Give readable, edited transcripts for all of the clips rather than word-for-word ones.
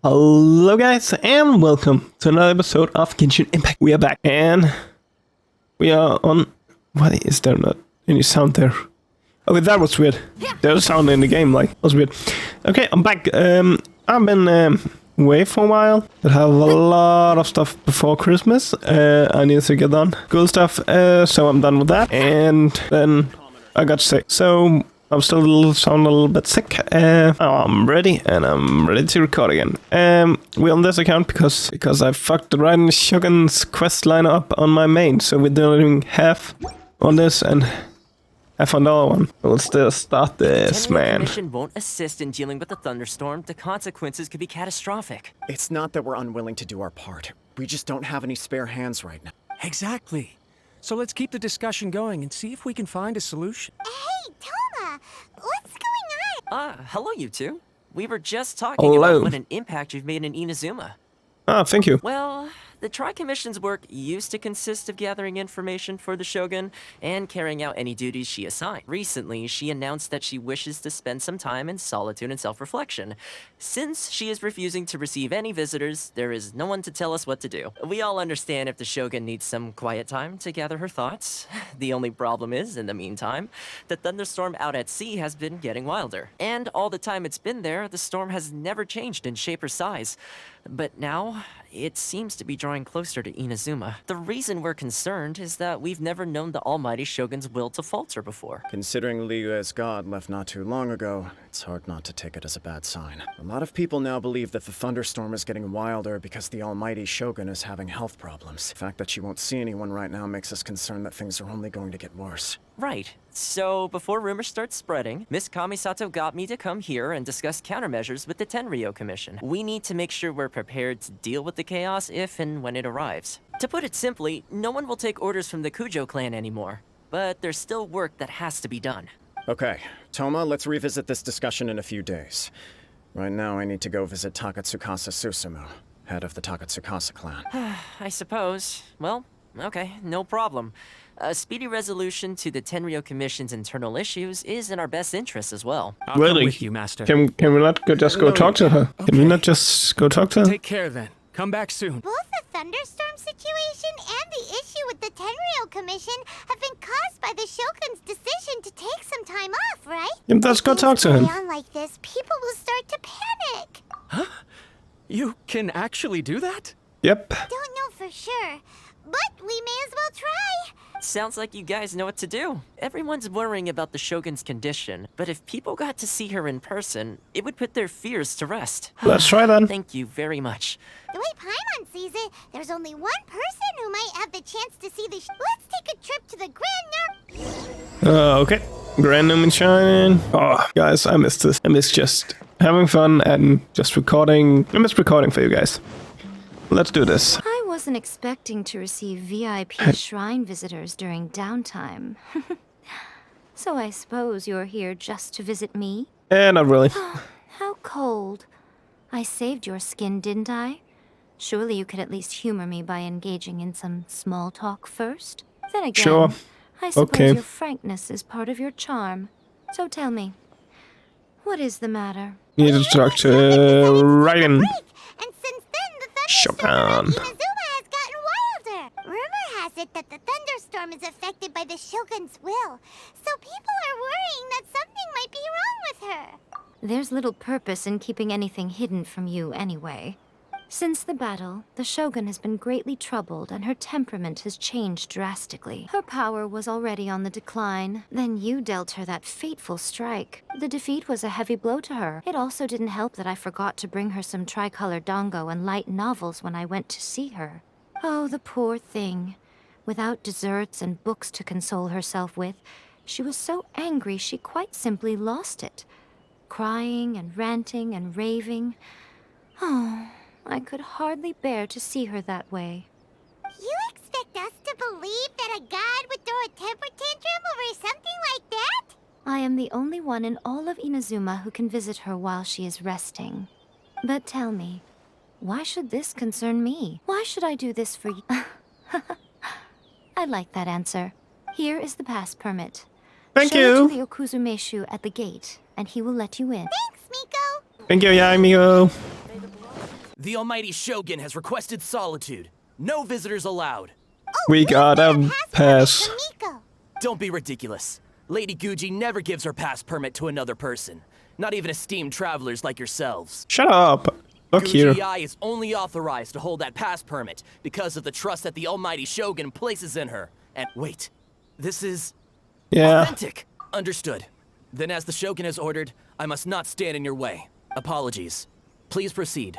Hello guys, and welcome to another episode of Genshin Impact. We are back, and we are on... What is there not any sound there? Okay, that was weird. There's a sound in the game, like, that was weird. Okay, I'm back. I've been away for a while. I have a lot of stuff before Christmas. I need to get done. Cool stuff, so I'm done with that. And then I got sick, so... I'm still sound a little bit sick. I'm ready, and I'm ready to record again. We're on this account because I fucked the Raiden Shogun's quest line up on my main, so we're doing half on this and half on the other one. We'll still start this, man. The Commission won't assist in dealing with the thunderstorm. The consequences could be catastrophic. It's not that we're unwilling to do our part. We just don't have any spare hands right now. Exactly. So let's keep the discussion going and see if we can find a solution. Hey, Toma! What's going on? Hello you two. We were just talking Hello. about what an impact you've made in Inazuma. Ah, thank you. Well, the Tri-Commission's work used to consist of gathering information for the Shogun and carrying out any duties she assigned. Recently, she announced that she wishes to spend some time in solitude and self-reflection. Since she is refusing to receive any visitors, there is no one to tell us what to do. We all understand if the Shogun needs some quiet time to gather her thoughts. The only problem is, in the meantime, the thunderstorm out at sea has been getting wilder. And all the time it's been there, the storm has never changed in shape or size. But now, it seems to be drawing closer to Inazuma. The reason we're concerned is that we've never known the almighty Shogun's will to falter before. Considering Liu as god left not too long ago, it's hard not to take it as a bad sign. A lot of people now believe that the thunderstorm is getting wilder because the almighty Shogun is having health problems. The fact that she won't see anyone right now makes us concerned that things are only going to get worse. Right. So, before rumors start spreading, Miss Kamisato got me to come here and discuss countermeasures with the Tenryou Commission. We need to make sure we're prepared to deal with the chaos if and when it arrives. To put it simply, no one will take orders from the Kujo clan anymore. But there's still work that has to be done. Okay, Toma, let's revisit this discussion in a few days. Right now, I need to go visit Takatsukasa Susumu, head of the Takatsukasa clan. I suppose. Well, okay, no problem. A speedy resolution to the Tenryou Commission's internal issues is in our best interest as well. I'll come Really? with you, Master. Can we not just go talk to her? Can we not just go talk to her? Take care then. Come back soon. Both the thunderstorm situation and the issue with the Tenryou Commission have been caused by the Shogun's decision to take some time off, right? Yeah, let's go If talk to things him. carry on like this, people will start to panic. You can actually do that? Yep. Don't know for sure, but we may as well try. Sounds like you guys know what to do. Everyone's worrying about the Shogun's condition, but if people got to see her in person, it would put their fears to rest. Let's try then. Thank you very much. The way Paimon sees it, there's only one person who might have the chance to see the Let's take a trip to the Grand Okay. Grand Moonshine. Oh, guys, I missed this. I miss just having fun and just recording. I miss recording for you guys. Let's do this. I wasn't expecting to receive VIP shrine visitors during downtime. So I suppose you're here just to visit me? Not really. How cold. I saved your skin, didn't I? Surely you could at least humor me by engaging in some small talk first? Then again, Sure. I suppose Okay. your frankness is part of your charm. So tell me, what is the matter? You need to talk to Raiden. And since then, the thunderstorm Shogun. around Inazuma has gotten wilder. Rumor has it that the thunderstorm is affected by the Shogun's will. So people are worrying that something might be wrong with her. There's little purpose in keeping anything hidden from you anyway. Since the battle, the Shogun has been greatly troubled and her temperament has changed drastically. Her power was already on the decline. Then you dealt her that fateful strike. The defeat was a heavy blow to her. It also didn't help that I forgot to bring her some tricolor dango and light novels when I went to see her. Oh, the poor thing. Without desserts and books to console herself with, she was so angry she quite simply lost it. Crying and ranting and raving. Oh, I could hardly bear to see her that way. You expect us to believe that a god would throw a temper tantrum over something like that? I am the only one in all of Inazuma who can visit her while she is resting. But tell me, why should this concern me? Why should I do this for you? I like that answer. Here is the pass permit. Thank Show you. it to the Okuzumeshu at the gate, and he will let you in. Thanks, Miko. Thank you, yeah, amigo. The almighty Shogun has requested solitude. No visitors allowed. We got a pass. Miko. Don't be ridiculous. Lady Guji never gives her pass permit to another person. Not even esteemed travelers like yourselves. Shut up. Look here. Guji is only authorized to hold that pass permit because of the trust that the almighty Shogun places in her. And wait, this is Yeah. authentic. Understood. Then as the Shogun has ordered, I must not stand in your way. Apologies. Please proceed.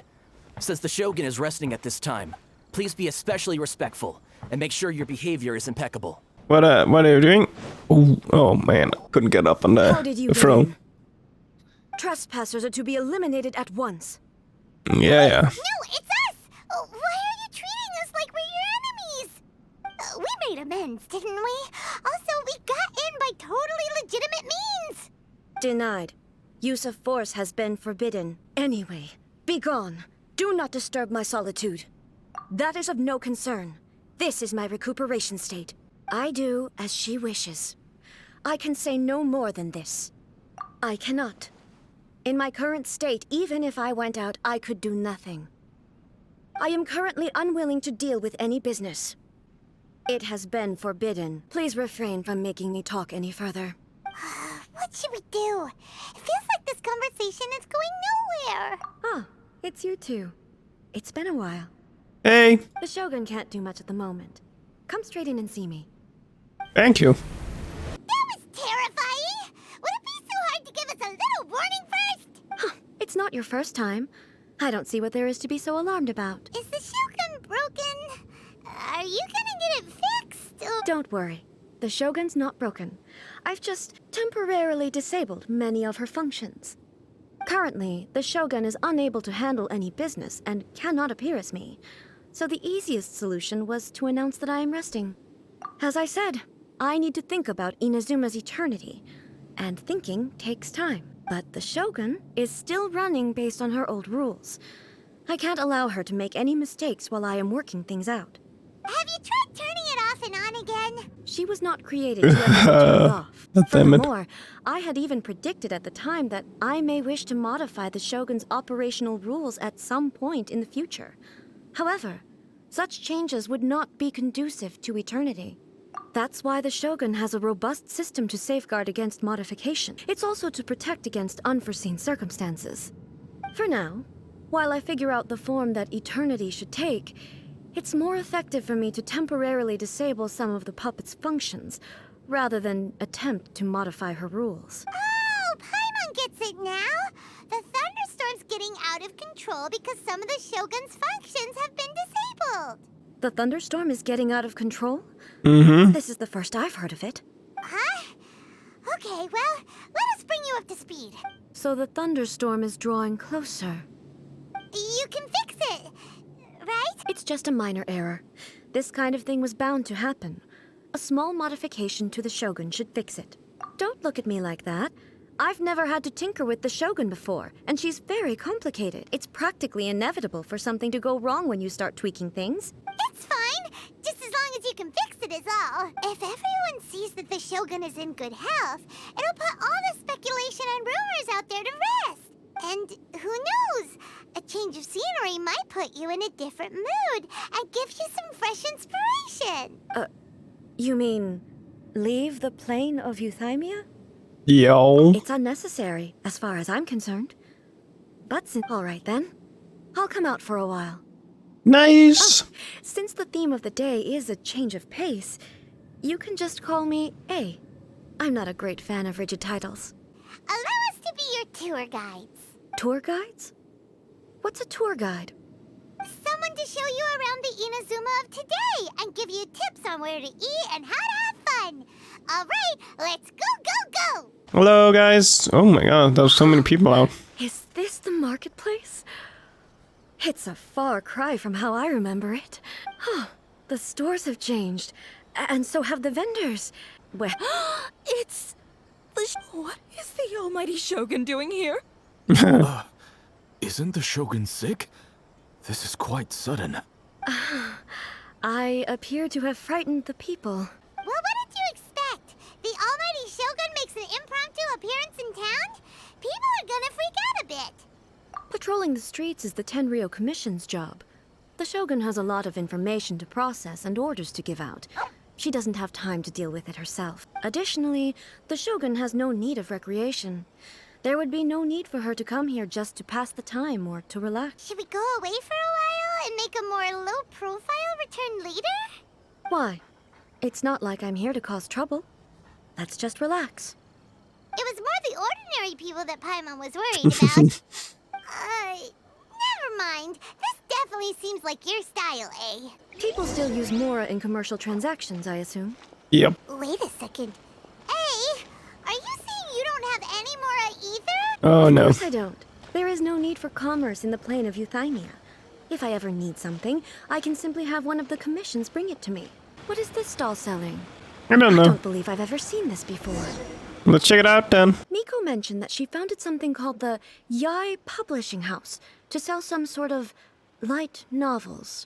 Since the Shogun is resting at this time, please be especially respectful and make sure your behavior is impeccable. What are you doing? Ooh, oh man, couldn't get up on How did you the get throne. in? Trespassers are to be eliminated at once. Yeah. No, it's us! Why are you treating us like we're your enemies? We made amends, didn't we? Also, we got in by totally legitimate means! Denied. Use of force has been forbidden. Anyway, be gone. Do not disturb my solitude. That is of no concern. This is my recuperation state. I do as she wishes. I can say no more than this. I cannot. In my current state, even if I went out, I could do nothing. I am currently unwilling to deal with any business. It has been forbidden. Please refrain from making me talk any further. What should we do? It feels like this conversation is going nowhere. Ah, it's you two. It's been a while. Hey, The Shogun can't do much at the moment. Come straight in and see me. thank you. That was terrifying! Would it be so hard to give us a little warning first? It's not your first time. I don't see what there is to be so alarmed about. Is the Shogun broken? Are you gonna get it fixed? Don't worry. The Shogun's not broken. I've just temporarily disabled many of her functions. Currently, the Shogun is unable to handle any business and cannot appear as me. So the easiest solution was to announce that I am resting. As I said, I need to think about Inazuma's eternity. And thinking takes time. But the Shogun is still running based on her old rules. I can't allow her to make any mistakes while I am working things out. Have you tried turning it off and on again? She was not created to ever be turned off. God damn it. Furthermore, I had even predicted at the time that I may wish to modify the Shogun's operational rules at some point in the future. However, such changes would not be conducive to eternity. That's why the Shogun has a robust system to safeguard against modification. It's also to protect against unforeseen circumstances. For now, while I figure out the form that eternity should take, it's more effective for me to temporarily disable some of the puppet's functions, rather than attempt to modify her rules. Oh, Paimon gets it now! The thunderstorm's getting out of control because some of the Shogun's functions have been disabled! The thunderstorm is getting out of control? Mm-hmm. This is the first I've heard of it. Huh? Okay, well, let us bring you up to speed. So the thunderstorm is drawing closer. You can fix it, right? It's just a minor error. This kind of thing was bound to happen. A small modification to the Shogun should fix it. Don't look at me like that. I've never had to tinker with the Shogun before, and she's very complicated. It's practically inevitable for something to go wrong when you start tweaking things. It's fine, just as long as you can fix it is all. If everyone sees that the Shogun is in good health, it'll put all the speculation and rumors out there to rest. And who knows? A change of scenery might put you in a different mood and give you some fresh inspiration. You mean, leave the plane of Euthymia? Yo. It's unnecessary, as far as I'm concerned. But all right then. I'll come out for a while. Nice. Since the theme of the day is a change of pace, you can just call me A. I'm not a great fan of rigid titles. Allow us to be your tour guides. Tour guides? What's a tour guide? Someone to show you around the Inazuma of today and give you tips on where to eat and how to have fun. All right, let's go, go, go! Hello, guys. Oh my god, there's so many people out. Is this the marketplace? It's a far cry from how I remember it. Huh, the stores have changed, and so have the vendors. Well, It's what is the almighty Shogun doing here? Isn't the Shogun sick? This is quite sudden. I appear to have frightened the people. Well, what did you expect? The almighty Shogun makes an impromptu appearance in town? People are gonna freak out a bit. Patrolling the streets is the Tenryou Commission's job. The Shogun has a lot of information to process and orders to give out. She doesn't have time to deal with it herself. Additionally, the Shogun has no need of recreation. There would be no need for her to come here just to pass the time or to relax. Should we go away for a while and make a more low-profile return later? Why? It's not like I'm here to cause trouble. Let's just relax. It was more the ordinary people that Paimon was worried about. Never mind. This definitely seems like your style, eh? People still use Mora in commercial transactions, I assume. Yep. Wait a second. Hey, are you saying you don't have any Mora either? Oh Of no. course I don't. There is no need for commerce in the plane of Euthymia. If I ever need something, I can simply have one of the commissions bring it to me. What is this stall selling? I don't I know. don't believe I've ever seen this before. Let's check it out then. Miko mentioned that she founded something called the Yai Publishing House to sell some sort of light novels.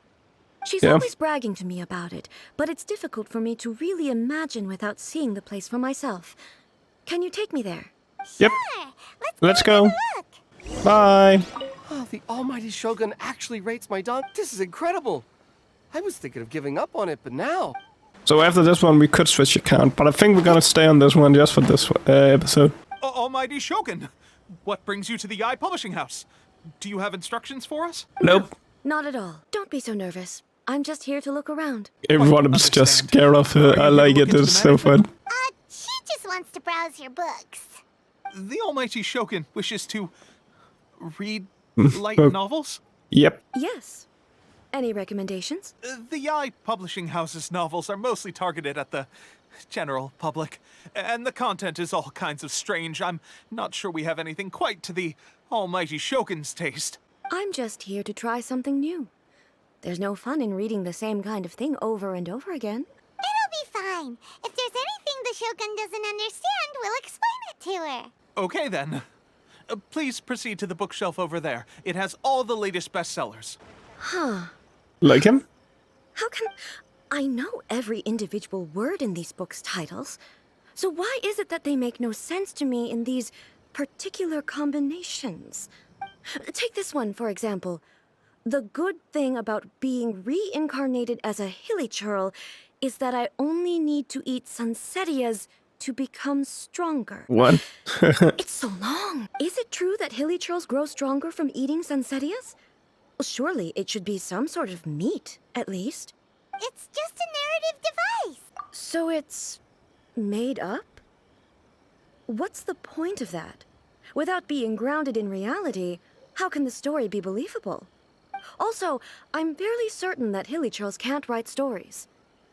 She's Yeah. always bragging to me about it, but it's difficult for me to really imagine without seeing the place for myself. Can you take me there? Yep. Sure. Let's go. go. and have a look. Bye. Oh, the almighty Shogun actually rates my dog. This is incredible. I was thinking of giving up on it, but now... So after this one, we could switch account, but I think we're gonna stay on this one just for this episode. Almighty Shogun, what brings you to the Eye Publishing House? Do you have instructions for us? Nope. Not at all. Don't be so nervous. I'm just here to look around. Everyone is just understand. scared of her. Are I you like gonna it. look into It's the so fun. She just wants to browse your books. The Almighty Shogun wishes to read light Oh. novels? Yep. Yes. Any recommendations? The Eye Publishing House's novels are mostly targeted at the general public, and the content is all kinds of strange. I'm not sure we have anything quite to the Almighty Shogun's taste. I'm just here to try something new. There's no fun in reading the same kind of thing over and over again. It'll be fine. If there's anything the Shogun doesn't understand, we'll explain it to her. Okay then. Please proceed to the bookshelf over there. It has all the latest bestsellers. Like him? How can... I know every individual word in these books' titles. So why is it that they make no sense to me in these particular combinations? Take this one, for example. The good thing about being reincarnated as a hilly churl is that I only need to eat sunsettias to become stronger. What? It's so long. Is it true that hilly churls grow stronger from eating sunsettias? Well, surely it should be some sort of meat, at least. It's just a narrative device. So it's made up? What's the point of that? Without being grounded in reality, how can the story be believable? Also, I'm fairly certain that hilly churls can't write stories.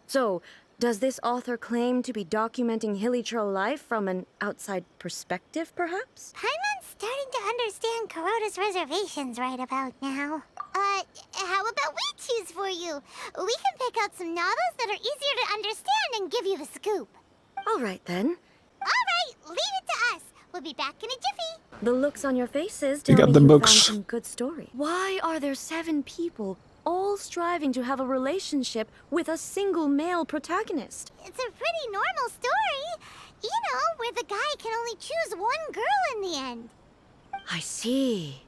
So, does this author claim to be documenting hilly churl life from an outside perspective, perhaps? Paimon's starting to understand Kuroda's reservations right about now. How about we choose for you? We can pick out some novels that are easier to understand and give you the scoop. All right, then. All right, leave it to us. We'll be back in a jiffy. The looks on your faces You tell got me the you books. found some good story. Why are there 7 people all striving to have a relationship with a single male protagonist? It's a pretty normal story. You know, where the guy can only choose one girl in the end. I see.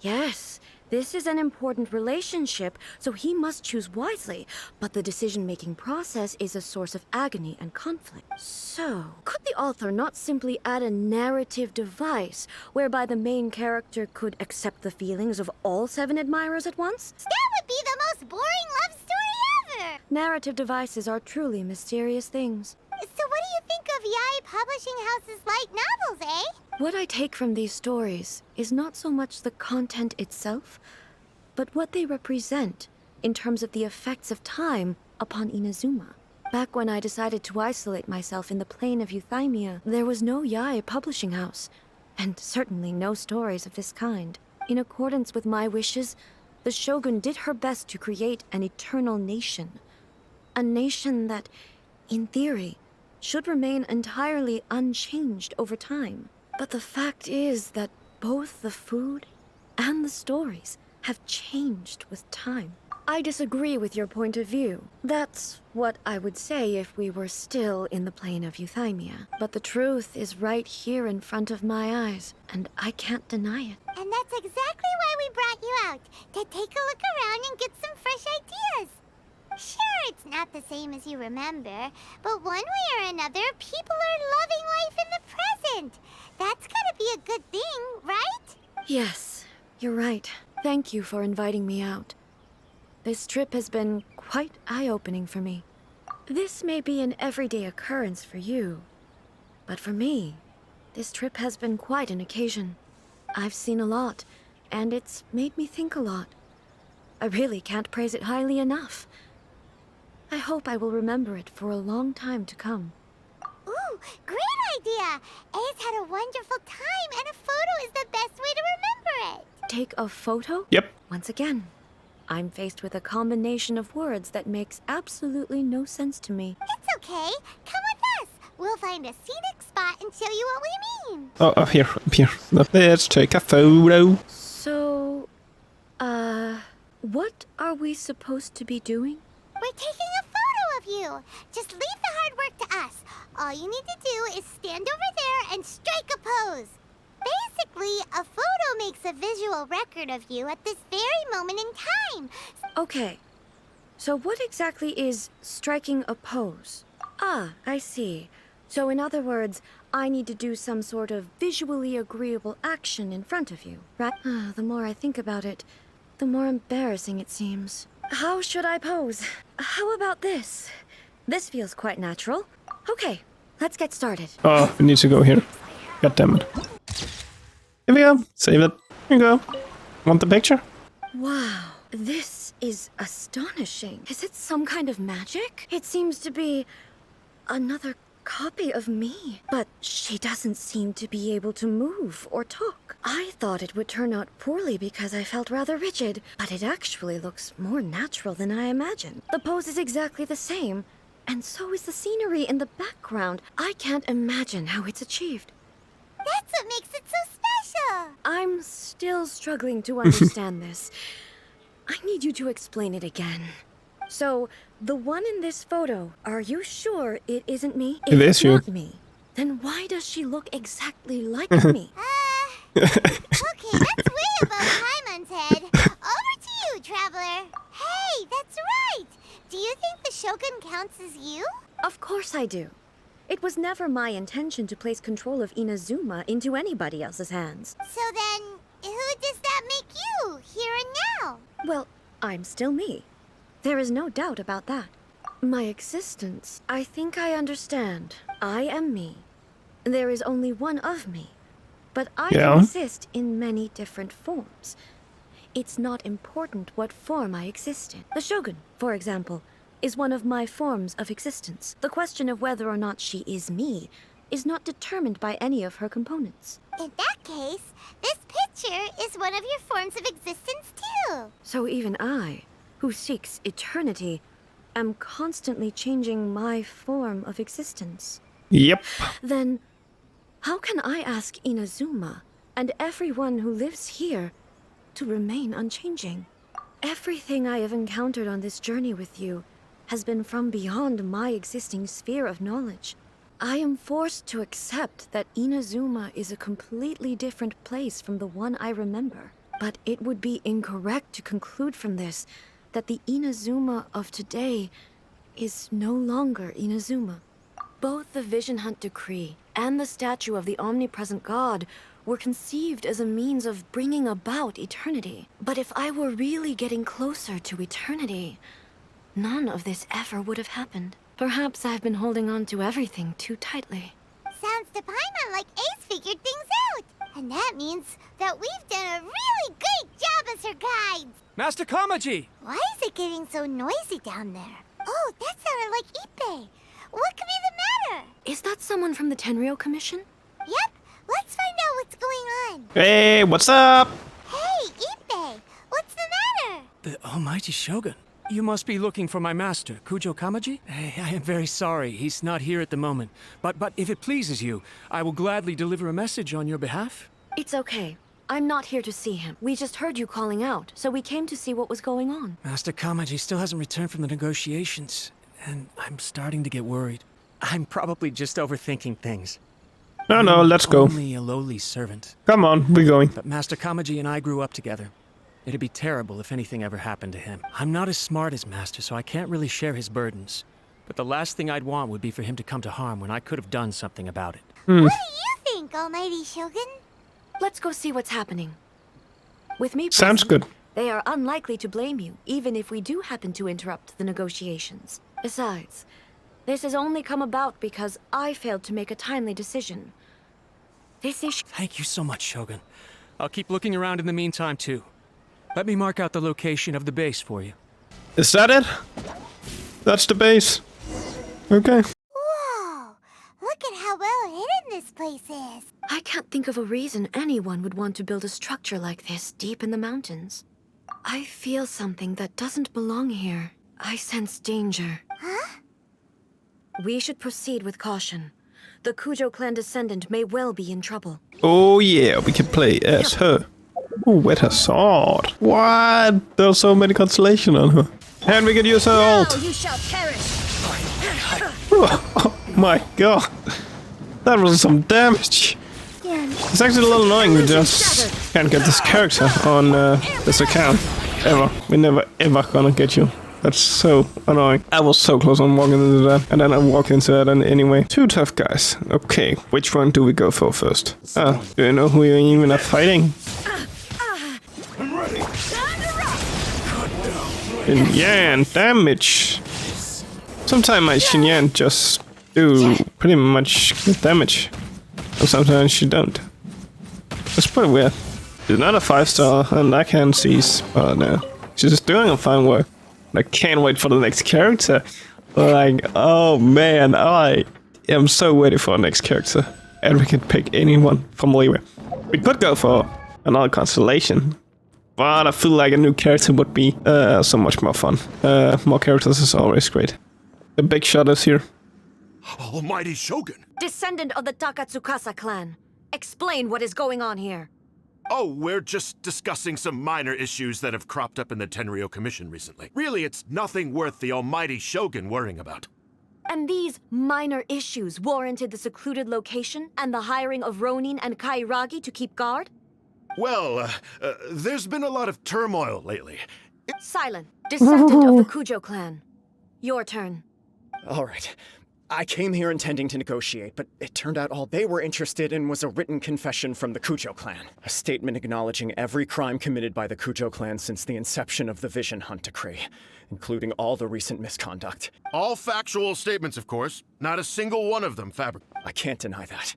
Yes, this is an important relationship, so he must choose wisely. But the decision-making process is a source of agony and conflict. So, could the author not simply add a narrative device whereby the main character could accept the feelings of all 7 admirers at once? That would be the most boring love story ever. Narrative devices are truly mysterious things. So what do you think of Yai Publishing House's light novels, eh? What I take from these stories is not so much the content itself, but what they represent in terms of the effects of time upon Inazuma. Back when I decided to isolate myself in the plane of Euthymia, there was no Yai publishing house, and certainly no stories of this kind. In accordance with my wishes, the Shogun did her best to create an eternal nation. A nation that, in theory, should remain entirely unchanged over time. But the fact is that both the food and the stories have changed with time. I disagree with your point of view. That's what I would say if we were still in the plane of euthymia. But the truth is right here in front of my eyes, and I can't deny it. And that's exactly why we brought you out, to take a look around and get some fresh ideas. Sure, it's not the same as you remember, but one way or another, people are loving life in the present. That's gotta be a good thing, right? Yes, you're right. Thank you for inviting me out. This trip has been quite eye-opening for me. This may be an everyday occurrence for you, but for me, this trip has been quite an occasion. I've seen a lot, and it's made me think a lot. I really can't praise it highly enough. I hope I will remember it for a long time to come. Ooh, great idea! Ace had a wonderful time, and a photo is the best way to remember it. Take a photo? Yep. Once again, I'm faced with a combination of words that makes absolutely no sense to me. It's okay. Come with us. We'll find a scenic spot and show you what we mean. Oh, up here, up here. Let's take a photo. So, what are we supposed to be doing? We're taking a photo of you. Just leave the hard work to us. All you need to do is stand over there and strike a pose. Basically, a photo makes a visual record of you at this very moment in time. Okay, so what exactly is striking a pose? Ah, I see. So in other words, I need to do some sort of visually agreeable action in front of you, right? The more I think about it, the more embarrassing it seems. How should I pose? How about this? This feels quite natural. Okay, let's get started. Oh, we need to go here. God damn it. Here we go. Save it. Here you go. Want the picture? Wow, this is astonishing. Is it some kind of magic? It seems to be another copy of me. But she doesn't seem to be able to move or talk. I thought it would turn out poorly because I felt rather rigid, but it actually looks more natural than I imagined. The pose is exactly the same, and so is the scenery in the background. I can't imagine how it's achieved. That's what makes it so special. I'm still struggling to understand this. I need you to explain it again. So, the one in this photo, are you sure it isn't me? It is you. Not me, then why does she look exactly like me? Okay, that's way above Paimon's head. Over to you, Traveler. Hey, that's right. Do you think the Shogun counts as you? Of course I do. It was never my intention to place control of Inazuma into anybody else's hands. So then, who does that make you, here and now? Well, I'm still me. There is no doubt about that. My existence, I think I understand. I am me. There is only one of me. But I can exist in many different forms. It's not important what form I exist in. The Shogun, for example, is one of my forms of existence. The question of whether or not she is me is not determined by any of her components. In that case, this picture is one of your forms of existence too. So even I, who seeks eternity, am constantly changing my form of existence. Yep. Then, how can I ask Inazuma and everyone who lives here to remain unchanging? Everything I have encountered on this journey with you has been from beyond my existing sphere of knowledge. I am forced to accept that Inazuma is a completely different place from the one I remember. But it would be incorrect to conclude from this that the Inazuma of today is no longer Inazuma. Both the Vision Hunt Decree and the statue of the omnipresent god were conceived as a means of bringing about eternity. But if I were really getting closer to eternity, none of this ever would have happened. Perhaps I've been holding on to everything too tightly. Sounds to Paimon like Ace figured things out. And that means that we've done a really great job as her guides. Master Kamaji! Why is it getting so noisy down there? Oh, that sounded like Ippei. What could be the matter? Is that someone from the Tenryou Commission? Yep, let's find out what's going on. Hey, what's up? Hey, Ippei, what's the matter? The Almighty Shogun. You must be looking for my master, Kujo Kamaji? Hey, I am very sorry, he's not here at the moment. But if it pleases you, I will gladly deliver a message on your behalf. It's okay. I'm not here to see him. We just heard you calling out, so we came to see what was going on. Master Kamaji still hasn't returned from the negotiations, and I'm starting to get worried. I'm probably just overthinking things. No, let's go. Only a lowly servant. Come on, we're going. But Master Kamaji and I grew up together. It'd be terrible if anything ever happened to him. I'm not as smart as Master, so I can't really share his burdens. But the last thing I'd want would be for him to come to harm when I could have done something about it. What do you think, Almighty Shogun? Let's go see what's happening. With me Sounds present, good. they are unlikely to blame you, even if we do happen to interrupt the negotiations. Besides, this has only come about because I failed to make a timely decision. This issue... Thank you so much, Shogun. I'll keep looking around in the meantime, too. Let me mark out the location of the base for you. Is that it? That's the base. Okay. Whoa! Look at how well hidden this place is. I can't think of a reason anyone would want to build a structure like this deep in the mountains. I feel something that doesn't belong here. I sense danger. Huh? We should proceed with caution. The Kujo clan descendant may well be in trouble. Oh yeah, we can play as her. Oh, with her sword. What? There's so many constellation on her. And we can use her ult. You shall perish. Oh my god. That was some damage. It's actually a little annoying we just can't get this character on this account. Ever. We're never ever gonna get you. That's so annoying. I was so close on walking into that, and then I walked into that and anyway. Two tough guys. Okay, which one do we go for first? Do you know who you even are fighting? Xinyan damage. Sometimes my Xinyan just do pretty much good damage, and sometimes she don't. It's pretty weird. She's not a 5-star, and I can't see, but she's doing a fine work. I can't wait for the next character. Like, oh man, I am so ready for the next character. And we can pick anyone from Leeway. We could go for another constellation, but I feel like a new character would be so much more fun. More characters is always great. The big shot is here. Almighty Shogun! Descendant of the Takatsukasa clan, explain what is going on here. Oh, we're just discussing some minor issues that have cropped up in the Tenryou Commission recently. Really, it's nothing worth the Almighty Shogun worrying about. And these minor issues warranted the secluded location and the hiring of Ronin and Kairagi to keep guard? Well, there's been a lot of turmoil lately. Silent, descendant of the Kujo clan. Your turn. All right. I came here intending to negotiate, but it turned out all they were interested in was a written confession from the Kujo clan. A statement acknowledging every crime committed by the Kujo clan since the inception of the Vision Hunt Decree, including all the recent misconduct. All factual statements, of course. Not a single one of them fabricated. I can't deny that.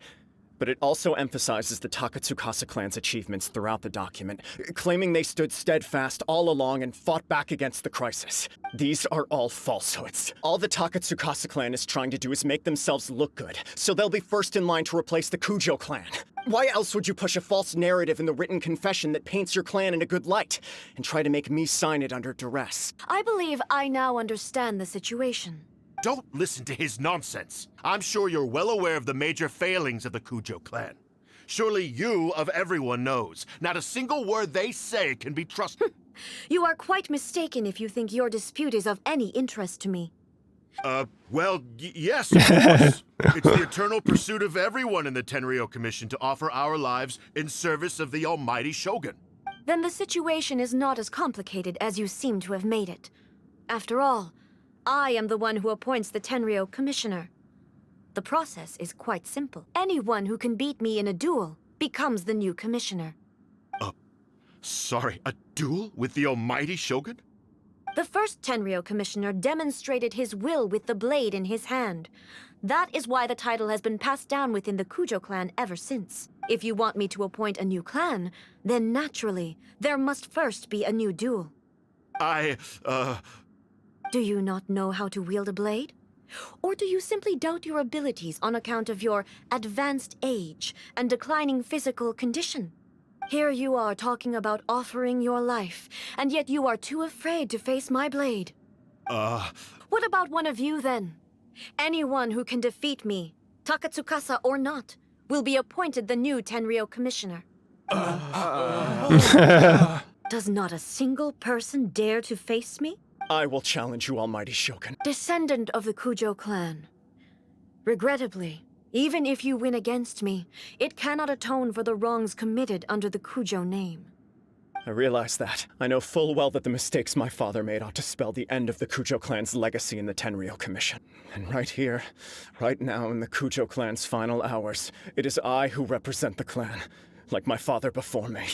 But it also emphasizes the Takatsukasa clan's achievements throughout the document, claiming they stood steadfast all along and fought back against the crisis. These are all falsehoods. All the Takatsukasa clan is trying to do is make themselves look good, so they'll be first in line to replace the Kujo clan. Why else would you push a false narrative in the written confession that paints your clan in a good light, and try to make me sign it under duress? I believe I now understand the situation. Don't listen to his nonsense. I'm sure you're well aware of the major failings of the Kujo clan. Surely you, of everyone, knows. Not a single word they say can be trusted. You are quite mistaken if you think your dispute is of any interest to me. Well, yes, of course. It's the eternal pursuit of everyone in the Tenryou Commission to offer our lives in service of the Almighty Shogun. Then the situation is not as complicated as you seem to have made it. After all, I am the one who appoints the Tenryou Commissioner. The process is quite simple. Anyone who can beat me in a duel becomes the new commissioner. Sorry, a duel with the Almighty Shogun? The first Tenryou Commissioner demonstrated his will with the blade in his hand. That is why the title has been passed down within the Kujo clan ever since. If you want me to appoint a new clan, then naturally, there must first be a new duel. Do you not know how to wield a blade? Or do you simply doubt your abilities on account of your advanced age and declining physical condition? Here you are talking about offering your life, and yet you are too afraid to face my blade. What about one of you, then? Anyone who can defeat me, Takatsukasa or not, will be appointed the new Tenryou Commissioner. Does not a single person dare to face me? I will challenge you, Almighty Shogun. Descendant of the Kujo clan. Regrettably, even if you win against me, it cannot atone for the wrongs committed under the Kujo name. I realize that. I know full well that the mistakes my father made ought to spell the end of the Kujo clan's legacy in the Tenryou Commission. And right here, right now in the Kujo clan's final hours, it is I who represent the clan, like my father before me.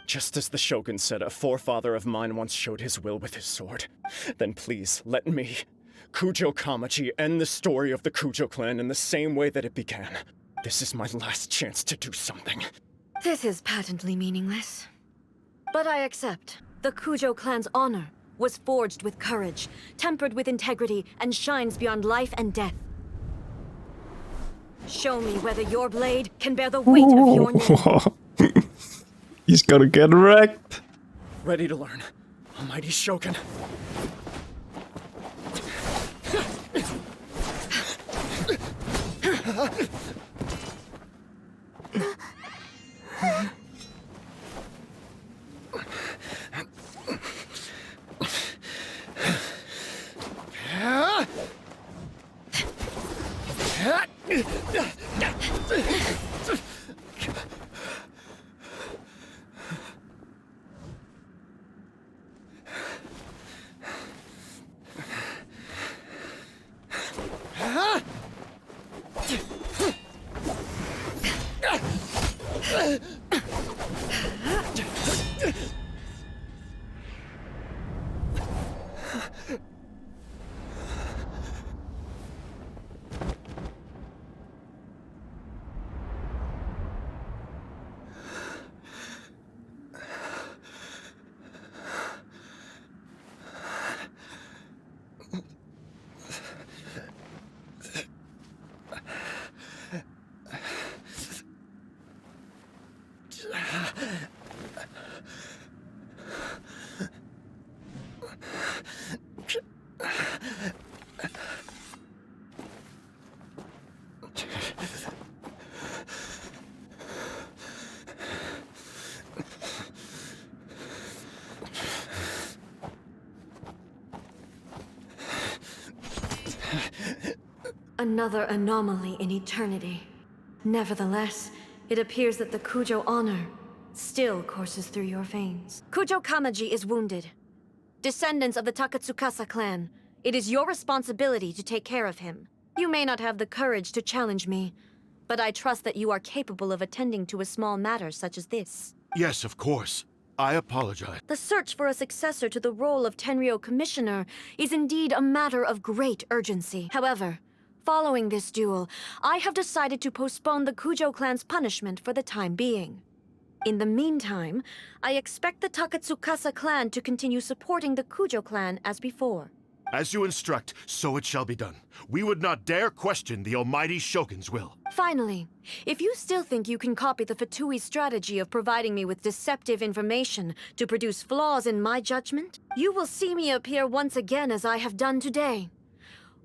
Just as the Shogun said a forefather of mine once showed his will with his sword. Then please, let me, Kujo Kamaji, end the story of the Kujo clan in the same way that it began. This is my last chance to do something. This is patently meaningless. But I accept. The Kujo clan's honor was forged with courage, tempered with integrity, and shines beyond life and death. Show me whether your blade can bear the weight of your name. He's gonna get wrecked. Ready to learn. Almighty Shogun. Another anomaly in eternity. Nevertheless, it appears that the Kujo honor still courses through your veins. Kujo Kamaji is wounded. Descendants of the Takatsukasa clan, it is your responsibility to take care of him. You may not have the courage to challenge me, but I trust that you are capable of attending to a small matter such as this. Yes, of course. I apologize. The search for a successor to the role of Tenryou Commissioner is indeed a matter of great urgency. However, following this duel, I have decided to postpone the Kujo clan's punishment for the time being. In the meantime, I expect the Takatsukasa clan to continue supporting the Kujo clan as before. As you instruct, so it shall be done. We would not dare question the Almighty Shogun's will. Finally, if you still think you can copy the Fatui strategy of providing me with deceptive information to produce flaws in my judgment, you will see me appear once again as I have done today.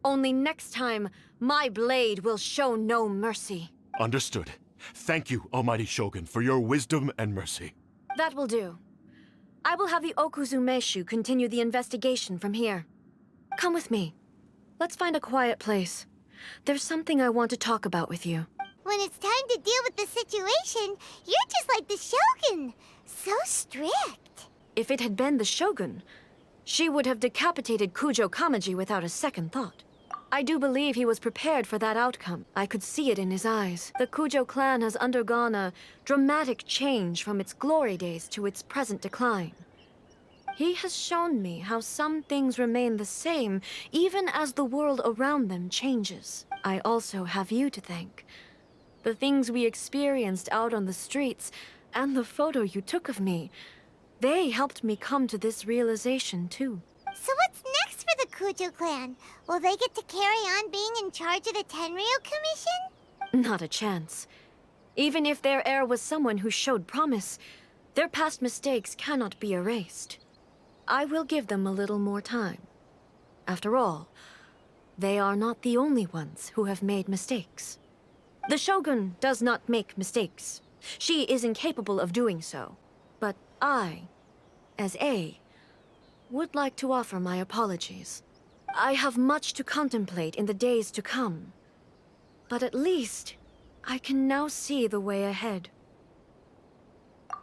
Only next time, my blade will show no mercy. Understood. Thank you, Almighty Shogun, for your wisdom and mercy. That will do. I will have the Okuzumeshu continue the investigation from here. Come with me. Let's find a quiet place. There's something I want to talk about with you. When it's time to deal with the situation, you're just like the Shogun. So strict. If it had been the Shogun, she would have decapitated Kujo Kamaji without a second thought. I do believe he was prepared for that outcome. I could see it in his eyes. The Kujo clan has undergone a dramatic change from its glory days to its present decline. He has shown me how some things remain the same, even as the world around them changes. I also have you to thank. The things we experienced out on the streets, and the photo you took of me, they helped me come to this realization, too. So what's next for the Kujo clan? Will they get to carry on being in charge of the Tenryou Commission? Not a chance. Even if their heir was someone who showed promise, their past mistakes cannot be erased. I will give them a little more time. After all, they are not the only ones who have made mistakes. The Shogun does not make mistakes. She is incapable of doing so. But I, as A, would like to offer my apologies. I have much to contemplate in the days to come. But at least, I can now see the way ahead.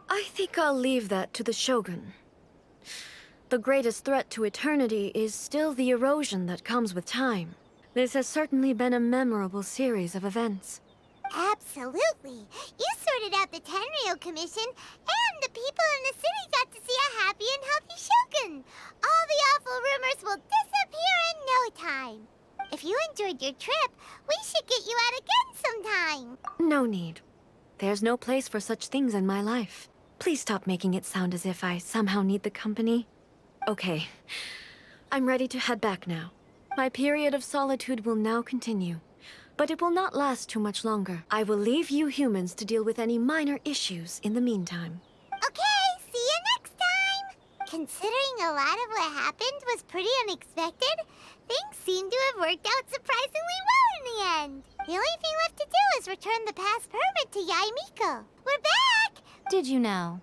I think I'll leave that to the Shogun. The greatest threat to eternity is still the erosion that comes with time. This has certainly been a memorable series of events. Absolutely. You sorted out the Tenryo Commission, and the people in the city got to see a happy and healthy Shogun. All the awful rumors will disappear in no time. If you enjoyed your trip, we should get you out again sometime. No need. There's no place for such things in my life. Please stop making it sound as if I somehow need the company. Okay. I'm ready to head back now. My period of solitude will now continue. But it will not last too much longer. I will leave you humans to deal with any minor issues in the meantime. Okay, see you next time! Considering a lot of what happened was pretty unexpected, things seem to have worked out surprisingly well in the end. The only thing left to do is return the pass permit to Yaimiko. We're back! Did you now?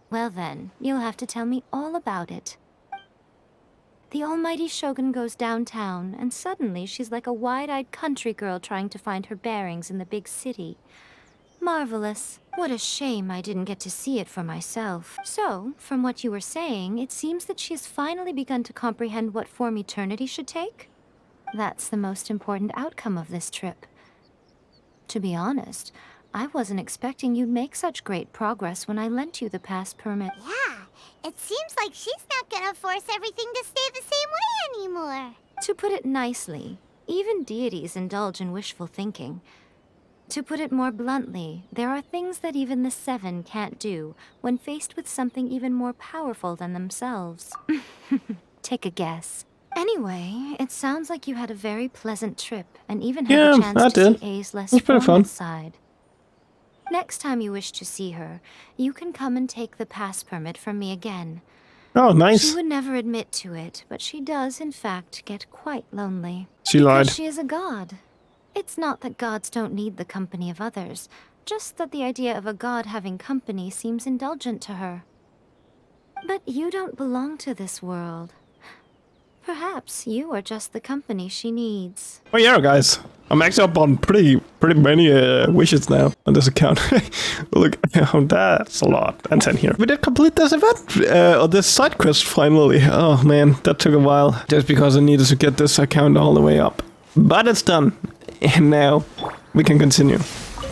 Well then, you'll have to tell me all about it. The almighty Shogun goes downtown, and suddenly she's like a wide-eyed country girl trying to find her bearings in the big city. Marvelous. What a shame I didn't get to see it for myself. So, from what you were saying, it seems that she has finally begun to comprehend what form eternity should take? That's the most important outcome of this trip. To be honest, I wasn't expecting you'd make such great progress when I lent you the pass permit. Yeah, it seems like she's not gonna force everything to stay the same way anymore. To put it nicely, even deities indulge in wishful thinking. To put it more bluntly, there are things that even the Seven can't do when faced with something even more powerful than themselves. Take a guess. Anyway, it sounds like you had a very pleasant trip and even had a chance to see A's less formal side. Next time you wish to see her, you can come and take the pass permit from me again. Oh, nice. She would never admit to it, but she does, in fact, get quite lonely. She lied. Because she is a god. It's not that gods don't need the company of others, just that the idea of a god having company seems indulgent to her. But you don't belong to this world. Perhaps you are just the company she needs. Oh yeah, guys. I'm actually up on pretty many wishes now on this account. Look, that's a lot. And 10 here. We did complete this event, or this side quest finally. Oh man, that took a while. Just because I needed to get this account all the way up. But it's done. And now we can continue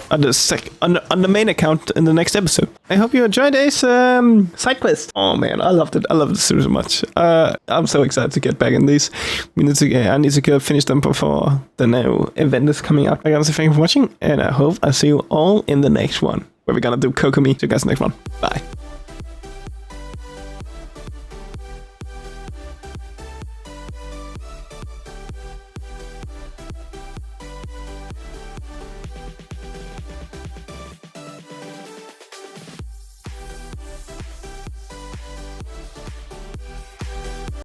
on the main account in the next episode. I hope you enjoyed this side quest. Oh man, I loved it. I love this series so much. I'm so excited to get back in these. I need to go finish them before the new event is coming out. I gotta say thank you for watching, and I hope I see you all in the next one, where we're gonna do Kokomi. See you guys in the next one. Bye.